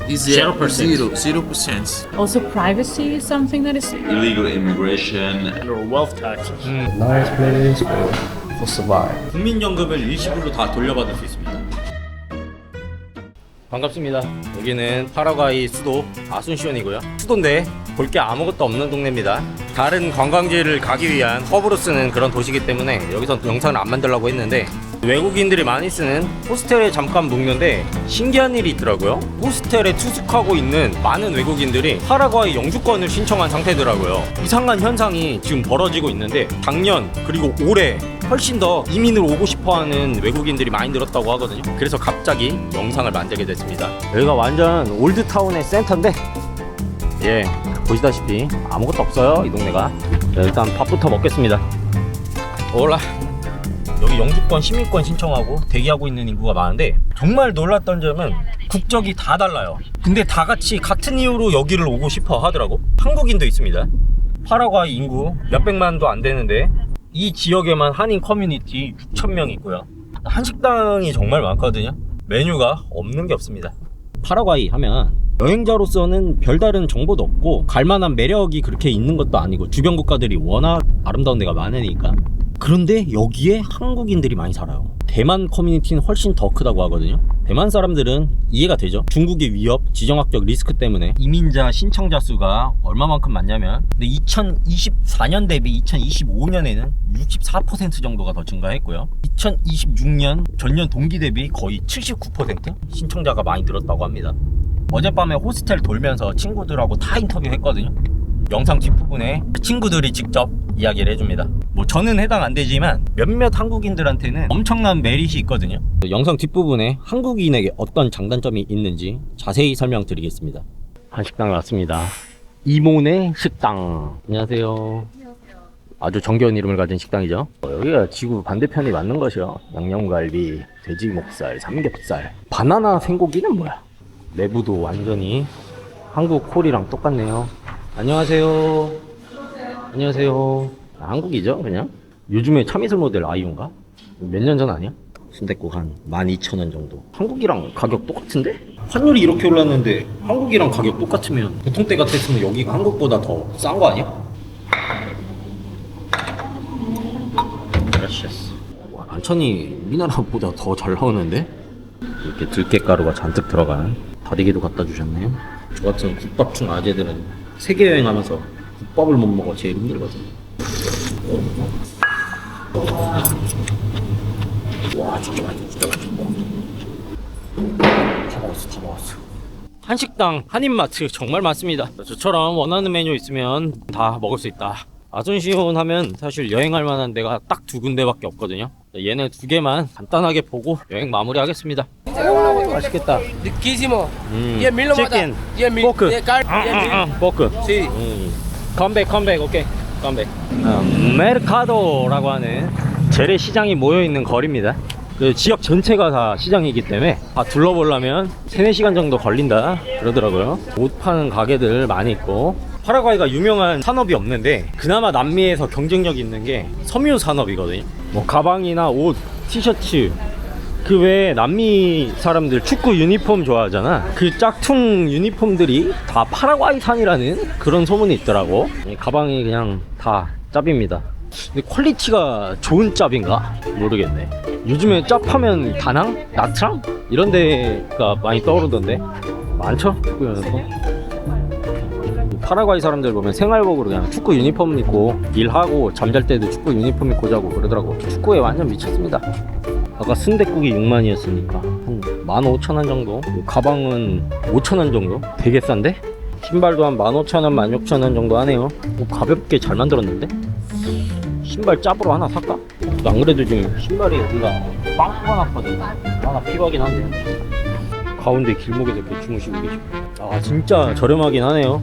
Is 0%. 0%. Also, privacy is something that is illegal immigration. Your wealth taxes. Nice place for survive. 국민연금을 일시불로 다 돌려받을 수 있습니다. 반갑습니다. 여기는 파라과이 수도 아순시온이고요. 수도인데 볼 게 아무것도 없는 동네입니다. 다른 관광지를 가기 위한 허브로 쓰는 그런 도시이기 때문에 여기서 영상을 안 만들려고 했는데 외국인들이 많이 쓰는 호스텔에 잠깐 묵는데 신기한 일이 있더라고요. 호스텔에 투숙하고 있는 많은 외국인들이 파라과이 영주권을 신청한 상태더라고요. 이상한 현상이 지금 벌어지고 있는데 작년 그리고 올해 훨씬 더 이민을 오고 싶어하는 외국인들이 많이 늘었다고 하거든요. 그래서 갑자기 영상을 만들게 됐습니다. 여기가 완전 올드타운의 센터인데 예, 보시다시피 아무것도 없어요 이 동네가. 일단 밥부터 먹겠습니다. 올라. 여기 영주권 시민권 신청하고 대기하고 있는 인구가 많은데 정말 놀랐던 점은 국적이 다 달라요. 근데 다 같이 같은 이유로 여기를 오고 싶어 하더라고. 한국인도 있습니다. 파라과이 인구 몇백만도 안 되는데 이 지역에만 한인 커뮤니티 6,000명 있고요. 한식당이 정말 많거든요. 메뉴가 없는 게 없습니다. 파라과이 하면 여행자로서는 별다른 정보도 없고 갈만한 매력이 그렇게 있는 것도 아니고 주변 국가들이 워낙 아름다운 데가 많으니까. 그런데 여기에 한국인들이 많이 살아요. 대만 커뮤니티는 훨씬 더 크다고 하거든요. 대만 사람들은 이해가 되죠. 중국의 위협, 지정학적 리스크 때문에 이민자 신청자 수가 얼마만큼 많냐면 근데 2024년 대비 2025년에는 64% 정도가 더 증가했고요. 2026년 전년 동기 대비 거의 79% 신청자가 많이 늘었다고 합니다. 어젯밤에 호스텔 돌면서 친구들하고 다 인터뷰했거든요. 영상 뒷부분에 친구들이 직접 이야기를 해줍니다. 뭐 저는 해당 안 되지만 몇몇 한국인들한테는 엄청난 메리트이 있거든요. 영상 뒷부분에 한국인에게 어떤 장단점이 있는지 자세히 설명드리겠습니다. 한식당에 왔습니다. 이모네 식당. 안녕하세요. 아주 정겨운 이름을 가진 식당이죠. 여기가 지구 반대편이 맞는 것이요. 양념갈비, 돼지 목살, 삼겹살. 바나나 생고기는 뭐야? 내부도 완전히 한국 콜이랑 똑같네요. 안녕하세요. 안녕하세요. 한국이죠 그냥? 요즘에 참이슬 모델 아이유인가? 몇 년 전 아니야? 순댓국 한 12,000원 정도. 한국이랑 가격 똑같은데? 환율이 이렇게 올랐는데 한국이랑 가격 똑같으면 보통 때 같았으면 여기가 한국보다 더 싼 거 아니야? 그라시아스. 와, 반찬이 우리나라보다 더 잘 나오는데? 이렇게 들깨가루가 잔뜩 들어간 다대기도 갖다 주셨네요. 저 같은 국밥충 아재들은 세계 여행하면서 국밥을 못 먹어 제일 힘들거든. 와 진짜 맛있어, 진짜 맛있어. 다 먹었어. 한식당, 한인마트 정말 많습니다. 저처럼 원하는 메뉴 있으면 다 먹을 수 있다. 아순시온 하면 사실 여행할 만한 데가 딱 두 군데밖에 없거든요. 얘네 두 개만 간단하게 보고 여행 마무리하겠습니다. 맛있겠다. Riquísimo. 10,000 lo mata. 치킨, 10,000. 포크, De carne, 10,000. 포크. Sí. 컴백, 오케이. 컴백. 메르카도라고 하는 재래시장이 모여있는 거리입니다. 그 지역 전체가 다 시장이기 때문에 다 둘러보려면 3-4시간 정도 걸린다 그러더라고요. 옷 파는 가게들 많이 있고. 파라과이가 유명한 산업이 없는데 그나마 남미에서 경쟁력 있는 게 섬유 산업이거든요. 뭐 가방이나 옷, 티셔츠, 그 외에 남미 사람들 축구 유니폼 좋아하잖아. 그 짝퉁 유니폼들이 다 파라과이산이라는 그런 소문이 있더라고. 가방이 그냥 다 짭입니다. 근데 퀄리티가 좋은 짭인가? 모르겠네. 요즘에 짭하면 다낭? 나트랑? 이런 데가 많이 떠오르던데 많죠? 축구 유니폼. 파라과이 사람들 보면 생활복으로 그냥 축구 유니폼 입고 일하고 잠잘 때도 축구 유니폼 입고 자고 그러더라고. 축구에 완전 미쳤습니다. 아까 순댓국이 60,000원이었으니까 한 15,000원 정도. 가방은 5,000원 정도. 되게 싼데? 신발도 한 15,000원, 16,000원 정도 하네요. 가볍게 잘 만들었는데? 신발 짭으로 하나 살까? 안 그래도 지금 신발이 여기가 빵꾸가 났거든. 하나 필요하긴 한데. 가운데 길목에서 이렇게 주무시고 계시고. 아 진짜 저렴하긴 하네요.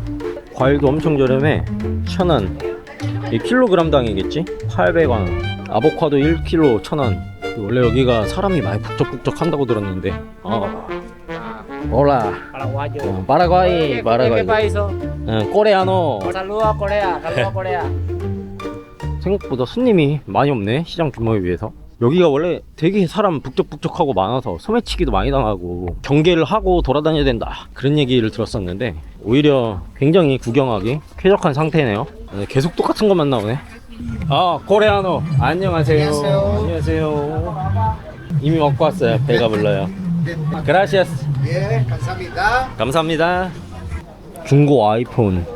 과일도 엄청 저렴해. 1,000원. 이 킬로그램당이겠지? 800원. 아보카도 1kg 1,000원. 원래 여기가 사람이 많이 북적북적 한다고 들었는데. Hola. Paraguayo. Paraguay. ¿De qué país sos? 코레아노. Saludos a Corea. Saludos a Corea. 생각보다 손님이 많이 없네. 시장 규모에 비해서. 여기가 원래 되게 사람 북적북적하고 많아서 소매치기도 많이 당하고 경계를 하고 돌아다녀야 된다 그런 얘기를 들었었는데 오히려 굉장히 구경하기 쾌적한 상태네요. 계속 똑같은 것만 나오네. 아 코레아노 안녕하세요. 안녕하세요. 이미 먹고 왔어요. 배가 불러요. 그라시아스. 예, 감사합니다. 감사합니다. 중고 아이폰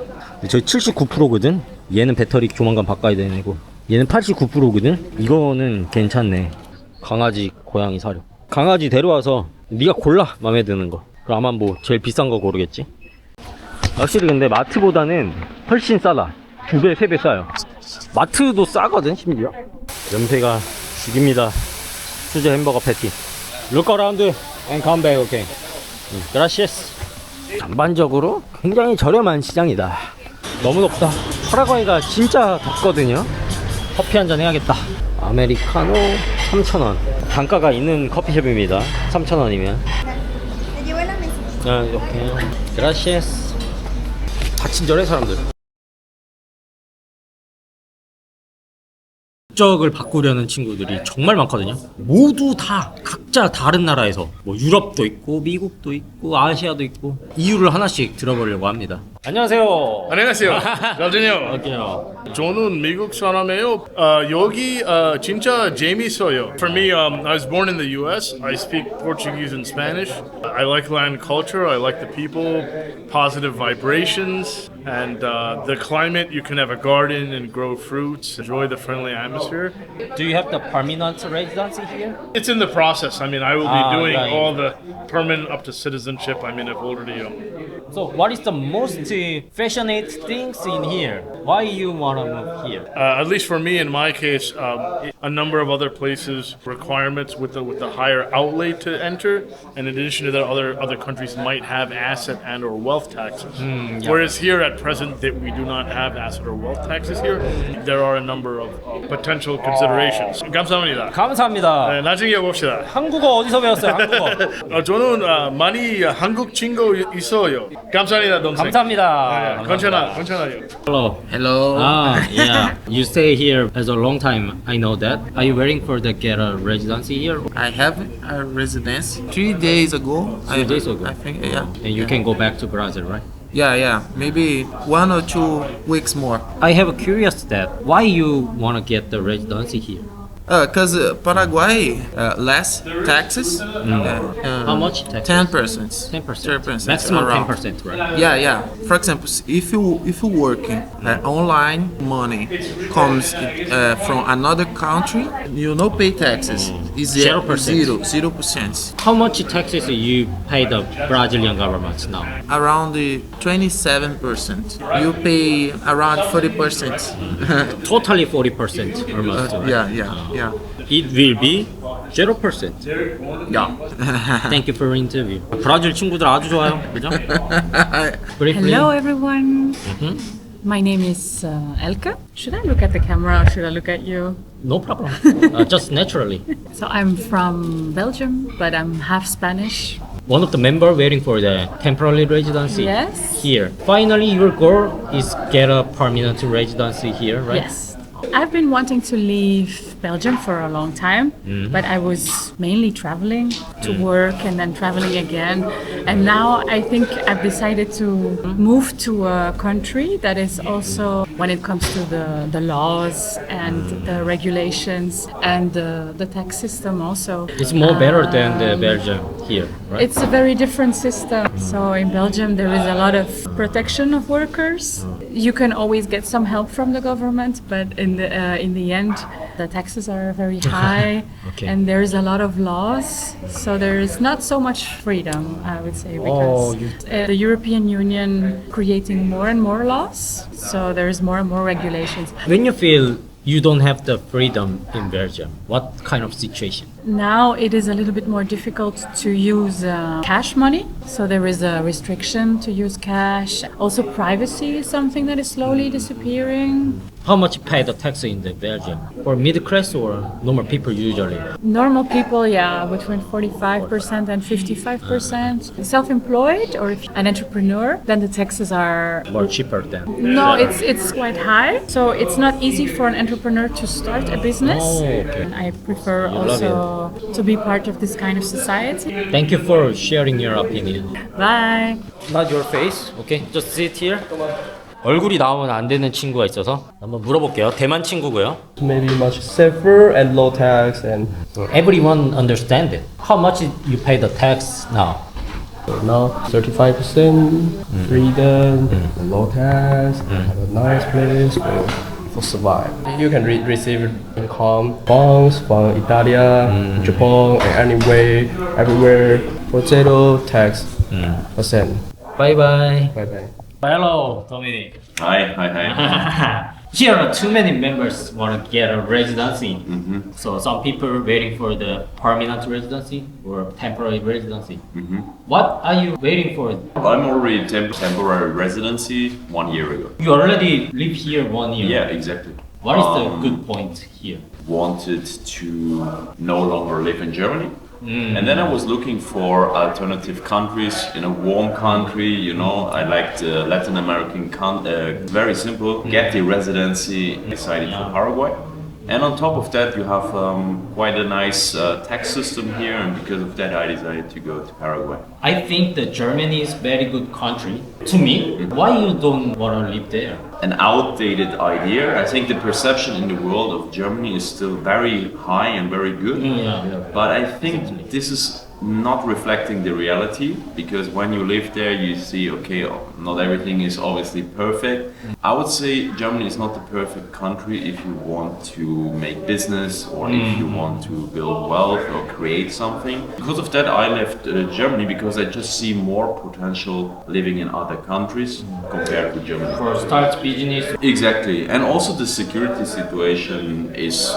저희 79%거든. 얘는 배터리 조만간 바꿔야 되고 얘는 89%거든. 이거는 괜찮네. 강아지 고양이 사료. 강아지 데려와서 네가 골라 맘에 드는 거. 그럼 아마 뭐 제일 비싼 거 고르겠지. 확실히 근데 마트보다는 훨씬 싸다. 2배 3배 싸요. 마트도 싸거든 심지어. 연패가 죽입니다. 수제 햄버거 패티. Look around and come back, okay. Gracias. 전반적으로 굉장히 저렴한 시장이다. 너무 덥다. 파라과이가 진짜 덥거든요. 커피 한잔 해야겠다. 아메리카노 3,000원. 단가가 있는 커피숍입니다. 3,000원이면. 이렇게. Gracias. 다 친절해 사람들. 국적을 바꾸려는 친구들이 정말 많거든요. 모두 다 각자 다른 나라에서 뭐 유럽도 있고 미국도 있고 아시아도 있고 이유를 하나씩 들어보려고 합니다. 안녕하세요. 안녕하세요. 잘지내요. 할게요. 저는 미국 사람이에요. 여기 진짜 재밌어요. For me, I was born in the U.S. I speak Portuguese and Spanish. I like land culture. I like the people, positive vibrations, and the climate. You can have a garden and grow fruits. Enjoy the friendly atmosphere. Do you have the permanent residency here? It's in the process. I mean, I will be doing right. all the permanent up to citizenship. I mean, I've already. So what is the most fashionable things in here? Why you wanna move here? At least for me, in my case, a number of other places requirements with the higher outlay to enter. And in addition to that, other countries might have asset and or wealth taxes. Whereas here at present, that we do not have asset or wealth taxes here. There are a number of potential considerations. 감사합니다. 감사합니다. 네, 나중에 봅시다. 한국어 어디서 배웠어요? 한국어. 저는 많이 한국 친구 있어요. 감사합니다, 동생. 감사합니다. 괜찮아요. Hello. Hello. Yeah. You stay here as a long time. I know that. Are you waiting for the get a residency here? I have a residence 3 days ago. 3 days ago. I think, yeah. And you can go back to Brazil, right? Yeah. Maybe 1 or 2 weeks more. I have a curious that why you want to get the residency here? Because Paraguay less taxes. How much taxes? 10%. 10%. Maximum around. 10%, right? Yeah. For example, if you working online, money comes from another country, you no pay taxes. It's 0%. 0%. How much taxes you pay the Brazilian government now? Around the 27%. You pay around 40%. Totally 40% almost. right? Yeah. It will be 0%. Yeah. Thank you for your interview. 브라질 친구들 아주 좋아요. 그죠? Briefly. Hello, everyone. My name is Elke. Should I look at the camera or should I look at you? No problem. Just naturally. So I'm from Belgium, but I'm half Spanish. One of the member waiting for the temporary residency Yes. here. Finally, your goal is get a permanent residency here, right? Yes. I've been wanting to leave Belgium for a long time, but I was mainly traveling to work and then traveling again. And now I think I've decided to move to a country that is also, when it comes to the laws and the regulations and the tax system also. It's more better than the Belgium here, right? It's a very different system. So in Belgium, there is a lot of protection of workers. You can always get some help from the government, but in the end, the taxes are very high, Okay. and there is a lot of laws. So there is not so much freedom, I would say, Oh, because the European Union creating more and more laws. So there is more and more regulations. When you feel you don't have the freedom in Belgium, what kind of situation? Now it is a little bit more difficult to use cash money So there is a restriction to use cash. Also, privacy is something that is slowly disappearing. How much you pay the tax in the Belgium? For middle class or normal people usually? Normal people, yeah, between 45% and 55%. Self-employed or if you're an entrepreneur, then the taxes are More cheaper than? no, it's quite high. So it's not easy for an entrepreneur to start a business. Oh, okay. I prefer love also to be part of this kind of society. Thank you for sharing your opinion. Bye. Not your face. Okay, just sit here. 얼굴이 나오면 안 되는 친구가 있어서 한번 물어볼게요. 대만 친구고요. Maybe much safer and low tax and Everyone understand it. How much you pay the tax now? now 35% freedom, low tax, have a nice place for survive. You can receive income bonds from Italia, Japan, and anyway, everywhere for zero tax percent. Bye bye. Bye bye. Hello, Dominic. Hi, hi, hi. Here are too many members want to get a residency. So some people waiting for the permanent residency or temporary residency. What are you waiting for? I'm already temporary residency 1 year ago. You already live here 1 year. Yeah, exactly. What is the good point here? Wanted to no longer live in Germany. And then I was looking for alternative countries in a warm country, you know, I liked Latin American, very simple, get the residency, decided for Paraguay. And on top of that you have quite a nice tax system here, and because of that I decided to go to Paraguay. I think that Germany is very good country. To me, why you don't want to live there? An outdated idea. I think the perception in the world of Germany is still very high and very good. But I think this is not reflecting the reality, because when you live there you see, okay, not everything is obviously perfect. I would say Germany is not the perfect country if you want to make business or if you want to build wealth or create something. Because of that I left Germany, because I just see more potential living in other countries compared to Germany. For start business. Exactly, and also the security situation is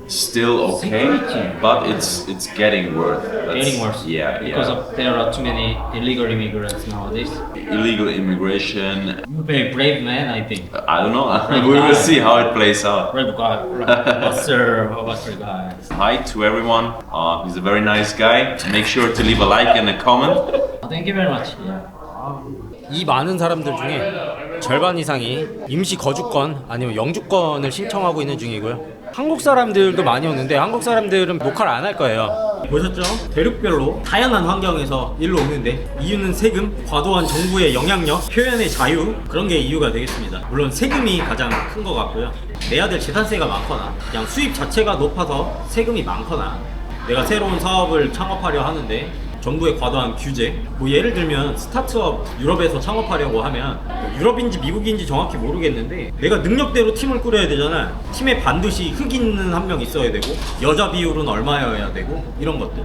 still okay, Security? but it's getting worse. Getting worse. Yeah, Because yeah. of there are too many illegal immigrants nowadays. Illegal immigration. You're very brave man, I think. I don't know. We will see how it plays out. Brave guy. What's your guy? Hi to everyone. He's a very nice guy. Make sure to leave a like and a comment. Thank you very much. 이 많은 사람들 중에 절반 이상이 임시 거주권 아니면 영주권을 신청하고 있는 중이고요. 한국 사람들도 많이 오는데 한국 사람들은 녹화를 안 할 거예요. 보셨죠? 대륙별로 다양한 환경에서 일로 오는데 이유는 세금, 과도한 정부의 영향력, 표현의 자유, 그런 게 이유가 되겠습니다. 물론 세금이 가장 큰 것 같고요. 내야 될 재산세가 많거나 그냥 수입 자체가 높아서 세금이 많거나 내가 새로운 사업을 창업하려 하는데 정부의 과도한 규제, 뭐 예를 들면 스타트업 유럽에서 창업하려고 하면 유럽인지 미국인지 정확히 모르겠는데 내가 능력대로 팀을 꾸려야 되잖아. 팀에 반드시 흑인은 한 명 있어야 되고 여자 비율은 얼마여야 되고 이런 것들.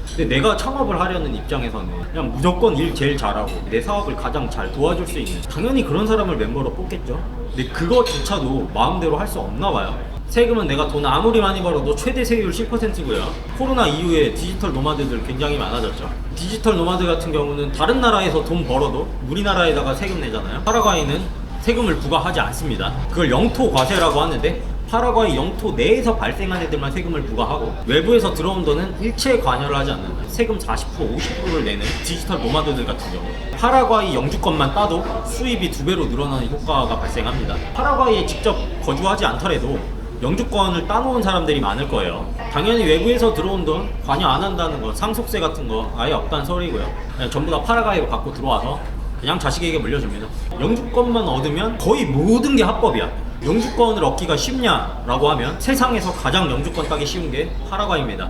근데 내가 창업을 하려는 입장에서는 그냥 무조건 일 제일 잘하고 내 사업을 가장 잘 도와줄 수 있는, 당연히 그런 사람을 멤버로 뽑겠죠. 근데 그거조차도 마음대로 할 수 없나 봐요. 세금은 내가 돈 아무리 많이 벌어도 최대 세율 10%고요. 코로나 이후에 디지털 노마드들 굉장히 많아졌죠. 디지털 노마드 같은 경우는 다른 나라에서 돈 벌어도 우리나라에다가 세금 내잖아요. 파라과이는 세금을 부과하지 않습니다. 그걸 영토 과세라고 하는데 파라과이 영토 내에서 발생한 애들만 세금을 부과하고 외부에서 들어온 돈은 일체 관여를 하지 않는, 세금 40%, 50%를 내는 디지털 노마드들 같은 경우 파라과이 영주권만 따도 수입이 2배로 늘어나는 효과가 발생합니다. 파라과이에 직접 거주하지 않더라도 영주권을 따놓은 사람들이 많을 거예요. 당연히 외부에서 들어온 돈 관여 안 한다는 거, 상속세 같은 거 아예 없다는 소리고요. 그냥 전부 다 파라과이로 갖고 들어와서 그냥 자식에게 물려줍니다. 영주권만 얻으면 거의 모든 게 합법이야. 영주권을 얻기가 쉽냐라고 하면 세상에서 가장 영주권 따기 쉬운 게 파라과이입니다.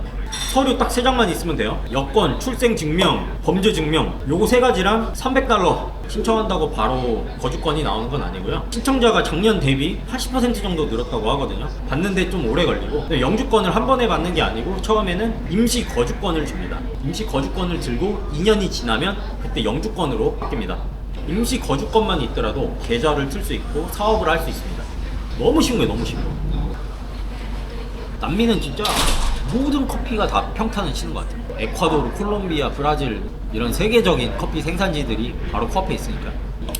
서류 딱 3장만 있으면 돼요. 여권, 출생증명, 범죄증명, 요거 3가지랑 $300 신청한다고 바로 거주권이 나오는 건 아니고요. 신청자가 작년 대비 80% 정도 늘었다고 하거든요. 받는데 좀 오래 걸리고, 영주권을 한 번에 받는 게 아니고 처음에는 임시 거주권을 줍니다. 임시 거주권을 들고 2년이 지나면 그때 영주권으로 바뀝니다. 임시 거주권만 있더라도 계좌를 틀 수 있고 사업을 할 수 있습니다. 너무 쉬운 거예요, 너무 쉬운 거. 남미는 진짜 모든 커피가 다 평탄을 치는 것 같아요. 에콰도르, 콜롬비아, 브라질 이런 세계적인 커피 생산지들이 바로 코앞에 있으니까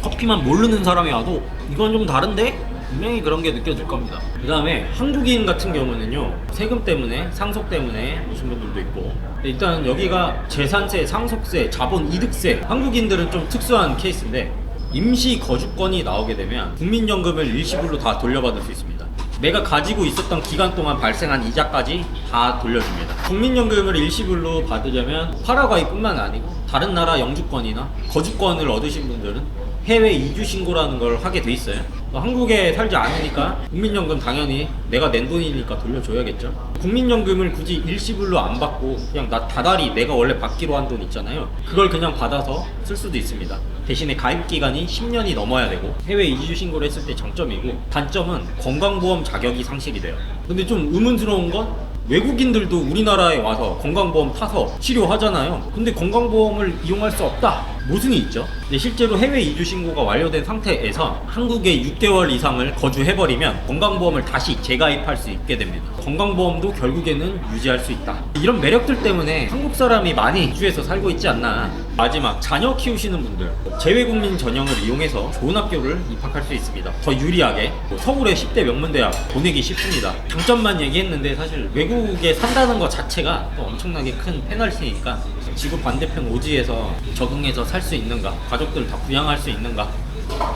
커피만 모르는 사람이 와도 이건 좀 다른데? 분명히 그런 게 느껴질 겁니다. 그 다음에 한국인 같은 경우는요, 세금 때문에, 상속 때문에 오신 분들도 있고, 일단 여기가 재산세, 상속세, 자본 이득세, 한국인들은 좀 특수한 케이스인데 임시 거주권이 나오게 되면 국민연금을 일시불로 다 돌려받을 수 있습니다. 내가 가지고 있었던 기간 동안 발생한 이자까지 다 돌려줍니다. 국민연금을 일시불로 받으려면 파라과이뿐만 아니고 다른 나라 영주권이나 거주권을 얻으신 분들은 해외 이주 신고라는 걸 하게 돼 있어요. 한국에 살지 않으니까 국민연금 당연히 내가 낸 돈이니까 돌려줘야겠죠. 국민연금을 굳이 일시불로 안 받고 그냥 나 다달이 내가 원래 받기로 한 돈 있잖아요. 그걸 그냥 받아서 쓸 수도 있습니다. 대신에 가입 기간이 10년이 넘어야 되고 해외 이주 신고를 했을 때 장점이고, 단점은 건강보험 자격이 상실이 돼요. 근데 좀 의문스러운 건 외국인들도 우리나라에 와서 건강보험 타서 치료하잖아요. 근데 건강보험을 이용할 수 없다, 모순이 있죠. 근데 실제로 해외 이주 신고가 완료된 상태에서 한국에 6개월 이상을 거주해버리면 건강보험을 다시 재가입할 수 있게 됩니다. 건강보험도 결국에는 유지할 수 있다. 이런 매력들 때문에 한국 사람이 많이 이주해서 살고 있지 않나. 마지막, 자녀 키우시는 분들 재외국민 전형을 이용해서 좋은 학교를 입학할 수 있습니다. 더 유리하게 서울의 10대 명문대학 보내기 쉽습니다. 장점만 얘기했는데 사실 외국에 산다는 것 자체가 또 엄청나게 큰 페널티니까 지구 반대편 오지에서 적응해서 살 수 있는가, 가족들 다 부양할 수 있는가,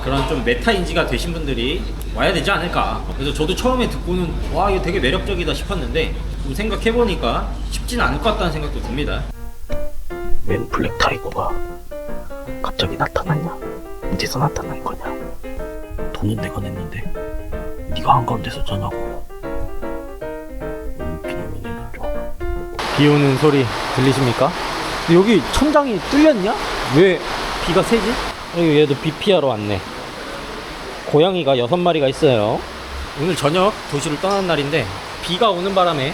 그런 좀 메타인지가 되신 분들이 와야 되지 않을까. 그래서 저도 처음에 듣고는 와, 이거 되게 매력적이다 싶었는데 좀 생각해보니까 쉽진 않을 것 같다는 생각도 듭니다. 웬 블랙 타이거가 갑자기 나타났냐? 어디서 나타난 거냐? 돈은 내가 냈는데 네가 한가운데서 자냐고. 비놈이네 좀. 비 오는 소리 들리십니까? 근데 여기 천장이 뚫렸냐? 왜 비가 새지? 얘도 비 피하러 왔네. 고양이가 6마리가 있어요. 오늘 저녁 도시를 떠나는 날인데 비가 오는 바람에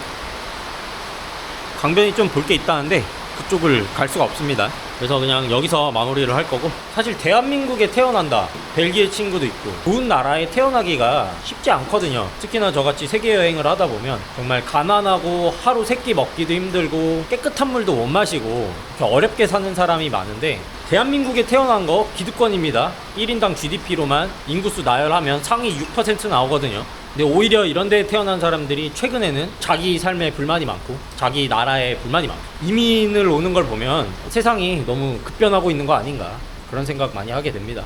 강변이 좀 볼 게 있다는데 그쪽을 갈 수가 없습니다. 그래서 그냥 여기서 마무리를 할 거고, 사실 대한민국에 태어난다, 벨기에 친구도 있고 좋은 나라에 태어나기가 쉽지 않거든요. 특히나 저같이 세계 여행을 하다 보면 정말 가난하고 하루 세끼 먹기도 힘들고 깨끗한 물도 못 마시고 이렇게 어렵게 사는 사람이 많은데, 대한민국에 태어난 거 기득권입니다. 1인당 GDP로만 인구수 나열하면 상위 6% 나오거든요. 근데 오히려 이런 데에 태어난 사람들이 최근에는 자기 삶에 불만이 많고 자기 나라에 불만이 많고 이민을 오는 걸 보면 세상이 너무 급변하고 있는 거 아닌가, 그런 생각 많이 하게 됩니다.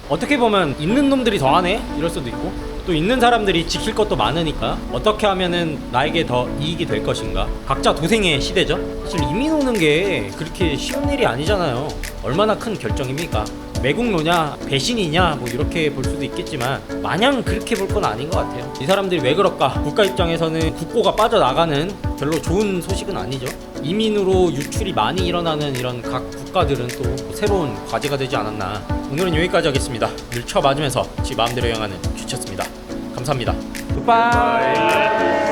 어떻게 보면 있는 놈들이 더하네 이럴 수도 있고, 또 있는 사람들이 지킬 것도 많으니까 어떻게 하면은 나에게 더 이익이 될 것인가, 각자 도생의 시대죠. 사실 이민 오는 게 그렇게 쉬운 일이 아니잖아요. 얼마나 큰 결정입니까? 매국노냐 배신이냐 뭐 이렇게 볼 수도 있겠지만 마냥 그렇게 볼 건 아닌 것 같아요. 이 사람들이 왜 그럴까? 국가 입장에서는 국고가 빠져나가는 별로 좋은 소식은 아니죠. 이민으로 유출이 많이 일어나는 이런 각 국가들은 또 새로운 과제가 되지 않았나. 오늘은 여기까지 하겠습니다. 늘 쳐맞으면서 지 마음대로 여행하는 쥐쳤습니다. 감사합니다. 굿바이.